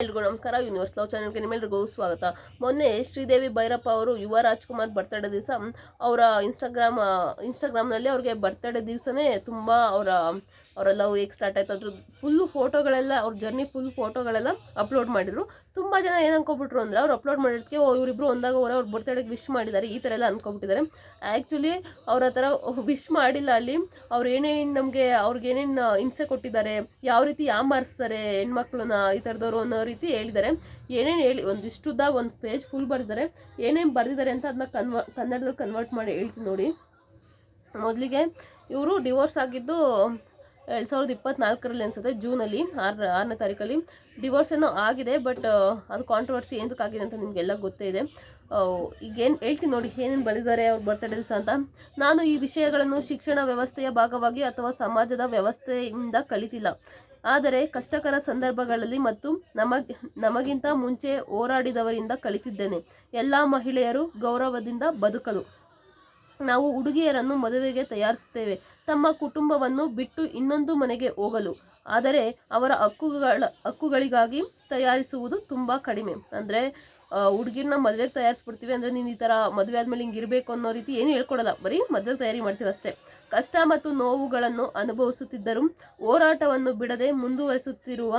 ಎಲ್ರಿಗೂ ನಮಸ್ಕಾರ. Universe love ಚಾನಲ್ಗೆ ನಿಮ್ಮೆಲ್ರಿಗೂ ಸ್ವಾಗತ. ಮೊನ್ನೆ ಶ್ರೀದೇವಿ ಭೈರಪ್ಪ ಅವರು ಯುವ ರಾಜ್ಕುಮಾರ್ ಬರ್ತಡೇ ದಿವಸ ಅವರ ಇನ್ಸ್ಟಾಗ್ರಾಮ್ನಲ್ಲಿ ಅವ್ರಿಗೆ ಬರ್ತಡೇ ದಿವಸನೇ ತುಂಬ ಅವರ ಲವ್ ಹೇಗೆ ಸ್ಟಾರ್ಟ್ ಆಯ್ತು ಅದ್ರ ಫುಲ್ಲು ಫೋಟೋಗಳೆಲ್ಲ, ಅವ್ರ ಜರ್ನಿ ಫುಲ್ ಫೋಟೋಗಳೆಲ್ಲ ಅಪ್ಲೋಡ್ ಮಾಡಿದ್ರು. ತುಂಬ ಜನ ಏನು ಅನ್ಕೊಬಿಟ್ರು ಅಂದರೆ ಅವ್ರು ಅಪ್ಲೋಡ್ ಮಾಡಿದ್ದಕ್ಕೆ ಇವರಿಬ್ರು ಒಂದಾಗ ಅವ್ರ ಬರ್ತಡೇಗೆ ವಿಶ್ ಮಾಡಿದ್ದಾರೆ ಈ ಥರ ಎಲ್ಲ ಅನ್ಕೊಬಿಟ್ಟಿದ್ದಾರೆ. ಆ್ಯಕ್ಚುಲಿ ಅವ್ರ ಆ ಥರ ವಿಶ್ ಮಾಡಿಲ್ಲ. ಅಲ್ಲಿ ಅವ್ರು ಅವ್ರಿಗೇನೇನು ಹಿಂಸೆ ಕೊಟ್ಟಿದ್ದಾರೆ, ಯಾವ ರೀತಿ ಯಾಮಾರಿಸ್ತಾರೆ ಹೆಣ್ಮಕ್ಳನ್ನ ಈ ಥರದವ್ರು ಅನ್ನೋ ರೀತಿ ಹೇಳಿದ್ದಾರೆ. ಏನೇನು ಹೇಳಿ ಒಂದಿಷ್ಟುದ್ದ ಒಂದು ಪೇಜ್ ಫುಲ್ ಬರೆದಿದ್ದಾರೆ. ಏನೇನು ಬರೆದಿದ್ದಾರೆ ಅಂತ ಅದನ್ನ ಕನ್ನಡದಲ್ಲಿ ಕನ್ವರ್ಟ್ ಮಾಡಿ ಹೇಳ್ತೀನಿ ನೋಡಿ. ಮೊದಲಿಗೆ ಇವರು ಡಿವೋರ್ಸ್ ಆಗಿದ್ದು 2024 ಅನ್ಸುತ್ತೆ, ಜೂನಲ್ಲಿ 6ನೇ ತಾರೀಕಲ್ಲಿ ಡಿವೋರ್ಸ್ ಏನೋ ಆಗಿದೆ. ಬಟ್ ಅದು ಕಾಂಟ್ರವರ್ಸಿ ಏನಕ್ಕಾಗಿದೆ ಅಂತ ನಿಮಗೆಲ್ಲ ಗೊತ್ತೇ ಇದೆ. ಈಗೇನು ಹೇಳ್ತೀನಿ ನೋಡಿ ಏನೇನು ಬರೆದಿದ್ದಾರೆ ಅವ್ರ ಬರ್ತಡೇ ದಿವಸ ಅಂತ. ನಾನು ಈ ವಿಷಯಗಳನ್ನು ಶಿಕ್ಷಣ ವ್ಯವಸ್ಥೆಯ ಭಾಗವಾಗಿ ಅಥವಾ ಸಮಾಜದ ವ್ಯವಸ್ಥೆಯಿಂದ ಕಲಿತಿಲ್ಲ, ಆದರೆ ಕಷ್ಟಕರ ಸಂದರ್ಭಗಳಲ್ಲಿ ಮತ್ತು ನಮಗಿಂತ ಮುಂಚೆ ಹೋರಾಡಿದವರಿಂದ ಕಲಿತಿದ್ದೇನೆ. ಎಲ್ಲ ಮಹಿಳೆಯರು ಗೌರವದಿಂದ ಬದುಕಲು ನಾವು ಹುಡುಗಿಯರನ್ನು ಮದುವೆಗೆ ತಯಾರಿಸುತ್ತೇವೆ, ತಮ್ಮ ಕುಟುಂಬವನ್ನು ಬಿಟ್ಟು ಇನ್ನೊಂದು ಮನೆಗೆ ಹೋಗಲು. ಆದರೆ ಅವರ ಹಕ್ಕುಗಳಿಗಾಗಿ ತಯಾರಿಸುವುದು ತುಂಬ ಕಡಿಮೆ. ಅಂದರೆ ಹುಡುಗಿರನ್ನ ಮದುವೆಗೆ ತಯಾರಿಸ್ಬಿಡ್ತೀವಿ ಅಂದರೆ ನೀನು ಈ ಥರ ಮದುವೆ ಆದಮೇಲೆ ಹಿಂಗೆ ಇರಬೇಕು ಅನ್ನೋ ರೀತಿ ಏನು ಹೇಳ್ಕೊಡಲ್ಲ, ಬರೀ ಮದುವೆಗೆ ತಯಾರಿ ಮಾಡ್ತೀವಿ ಅಷ್ಟೇ. ಕಷ್ಟ ಮತ್ತು ನೋವುಗಳನ್ನು ಅನುಭವಿಸುತ್ತಿದ್ದರೂ ಹೋರಾಟವನ್ನು ಬಿಡದೆ ಮುಂದುವರಿಸುತ್ತಿರುವ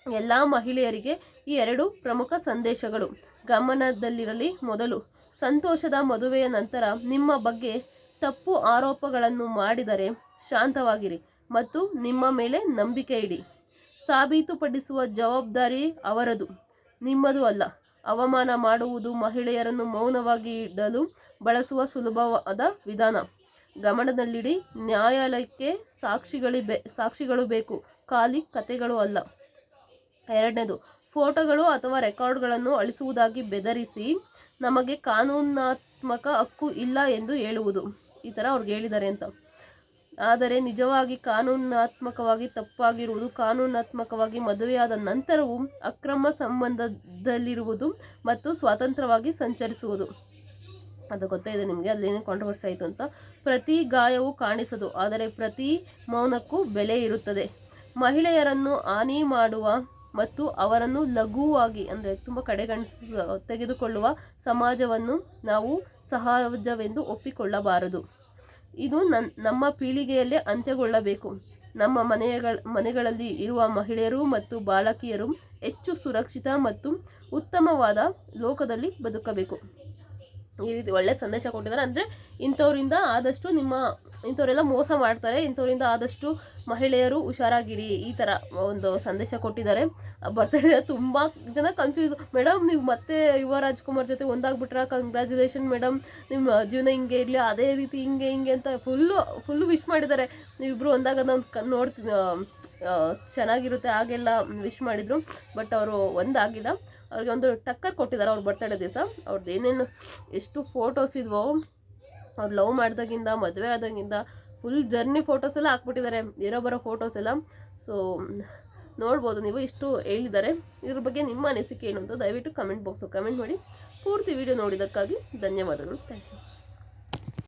ಎಲ್ಲ ಮಹಿಳೆಯರಿಗೆ ಈ 2 ಪ್ರಮುಖ ಸಂದೇಶಗಳು ಗಮನದಲ್ಲಿರಲಿ. ಮೊದಲು, ಸಂತೋಷದ ಮದುವೆಯ ನಂತರ ನಿಮ್ಮ ಬಗ್ಗೆ ತಪ್ಪು ಆರೋಪಗಳನ್ನು ಮಾಡಿದರೆ ಶಾಂತವಾಗಿರಿ ಮತ್ತು ನಿಮ್ಮ ಮೇಲೆ ನಂಬಿಕೆ ಇಡಿ. ಸಾಬೀತುಪಡಿಸುವ ಜವಾಬ್ದಾರಿ ಅವರದು, ನಿಮ್ಮದು ಅಲ್ಲ. ಅವಮಾನ ಮಾಡುವುದು ಮಹಿಳೆಯರನ್ನು ಮೌನವಾಗಿ ಇಡಲು ಬಳಸುವ ಸುಲಭವಾದ ವಿಧಾನ. ಗಮನದಲ್ಲಿಡಿ, ನ್ಯಾಯಾಲಯಕ್ಕೆ ಸಾಕ್ಷಿಗಳು ಬೇಕು, ಖಾಲಿ ಕತೆಗಳು ಅಲ್ಲ. 2ನೇದು, ಫೋಟೋಗಳು ಅಥವಾ ರೆಕಾರ್ಡ್ಗಳನ್ನು ಅಳಿಸುವುದಾಗಿ ಬೆದರಿಸಿ ನಮಗೆ ಕಾನೂನಾತ್ಮಕ ಹಕ್ಕು ಇಲ್ಲ ಎಂದು ಹೇಳುವುದು. ಈ ಥರ ಅವ್ರಿಗೆ ಹೇಳಿದ್ದಾರೆ ಅಂತ. ಆದರೆ ನಿಜವಾಗಿ ಕಾನೂನಾತ್ಮಕವಾಗಿ ತಪ್ಪಾಗಿರುವುದು ಕಾನೂನಾತ್ಮಕವಾಗಿ ಮದುವೆಯಾದ ನಂತರವೂ ಅಕ್ರಮ ಸಂಬಂಧದಲ್ಲಿರುವುದು ಮತ್ತು ಸ್ವತಂತ್ರವಾಗಿ ಸಂಚರಿಸುವುದು. ಅದು ಗೊತ್ತೇ ಇದೆ ನಿಮಗೆ, ಅಲ್ಲೇನೇ ಕಾಂಟ್ರವರ್ಸಿ ಆಯಿತು ಅಂತ. ಪ್ರತಿ ಗಾಯವು ಕಾಣಿಸದು, ಆದರೆ ಪ್ರತಿ ಮೌನಕ್ಕೂ ಬೆಲೆ ಇರುತ್ತದೆ. ಮಹಿಳೆಯರನ್ನು ಹಾನಿ ಮಾಡುವ ಮತ್ತು ಅವರನ್ನು ಲಘುವಾಗಿ ಅಂದರೆ ತುಂಬ ತೆಗೆದುಕೊಳ್ಳುವ ಸಮಾಜವನ್ನು ನಾವು ಸಹಜವೆಂದು ಒಪ್ಪಿಕೊಳ್ಳಬಾರದು. ಇದು ನಮ್ಮ ಪೀಳಿಗೆಯಲ್ಲೇ ಅಂತ್ಯಗೊಳ್ಳಬೇಕು. ನಮ್ಮ ಮನೆಗಳಲ್ಲಿ ಇರುವ ಮಹಿಳೆಯರು ಮತ್ತು ಬಾಲಕಿಯರು ಹೆಚ್ಚು ಸುರಕ್ಷಿತ ಮತ್ತು ಉತ್ತಮವಾದ ಲೋಕದಲ್ಲಿ ಬದುಕಬೇಕು. ಈ ರೀತಿ ಒಳ್ಳೆ ಸಂದೇಶ ಕೊಟ್ಟಿದ್ದಾರೆ. ಅಂದರೆ ಇಂಥವ್ರಿಂದ ಆದಷ್ಟು ಇಂಥವರೆಲ್ಲ ಮೋಸ ಮಾಡ್ತಾರೆ, ಇಂಥವರಿಂದ ಆದಷ್ಟು ಮಹಿಳೆಯರು ಹುಷಾರಾಗಿರಿ, ಈ ಥರ ಒಂದು ಸಂದೇಶ ಕೊಟ್ಟಿದ್ದಾರೆ. ಬರ್ತಡೇ ತುಂಬ ಜನ ಕನ್ಫ್ಯೂಸ್, ಮೇಡಮ್ ನೀವು ಮತ್ತೆ ಯುವ ರಾಜ್ಕುಮಾರ್ ಜೊತೆ ಒಂದಾಗ್ಬಿಟ್ರ, ಕಂಗ್ರ್ಯಾಚುಲೇಷನ್ ಮೇಡಮ್, ನಿಮ್ಮ ಜೀವನ ಹಿಂಗೆ ಇರಲಿ, ಅದೇ ರೀತಿ ಹಿಂಗೆ ಅಂತ ಫುಲ್ಲು ವಿಶ್ ಮಾಡಿದ್ದಾರೆ. ನೀವಿಬ್ಬರು ಒಂದಾಗ ನಾನು ನೋಡ್ತೀನಿ ಚೆನ್ನಾಗಿರುತ್ತೆ ಹಾಗೆಲ್ಲ ವಿಶ್ ಮಾಡಿದರು. ಬಟ್ ಅವರು ಒಂದಾಗಿಲ್ಲ, ಅವ್ರಿಗೆ ಒಂದು ಟಕ್ಕರ್ ಕೊಟ್ಟಿದ್ದಾರೆ ಅವ್ರ ಬರ್ತಡೇ ದಿವಸ. ಅವ್ರದ್ದು ಏನೇನು ಎಷ್ಟು ಫೋಟೋಸ್ ಇದ್ವೋ ಅವ್ರು ಲವ್ ಮಾಡಿದಾಗಿಂದ ಮದುವೆ ಆದಾಗಿಂದ ಫುಲ್ ಜರ್ನಿ ಫೋಟೋಸ್ ಎಲ್ಲ ಹಾಕ್ಬಿಟ್ಟಿದ್ದಾರೆ, ಬರೋ ಫೋಟೋಸ್ ಎಲ್ಲ. ಸೊ ನೋಡ್ಬೋದು ನೀವು, ಇಷ್ಟು ಹೇಳಿದ್ದಾರೆ. ಇದ್ರ ಬಗ್ಗೆ ನಿಮ್ಮ ಅನಿಸಿಕೆ ಏನು ಅಂತ ದಯವಿಟ್ಟು ಕಮೆಂಟ್ ಬಾಕ್ಸಲ್ಲಿ ಕಮೆಂಟ್ ಮಾಡಿ. ಪೂರ್ತಿ ವಿಡಿಯೋ ನೋಡಿದ್ದಕ್ಕಾಗಿ ಧನ್ಯವಾದಗಳು. Thank you.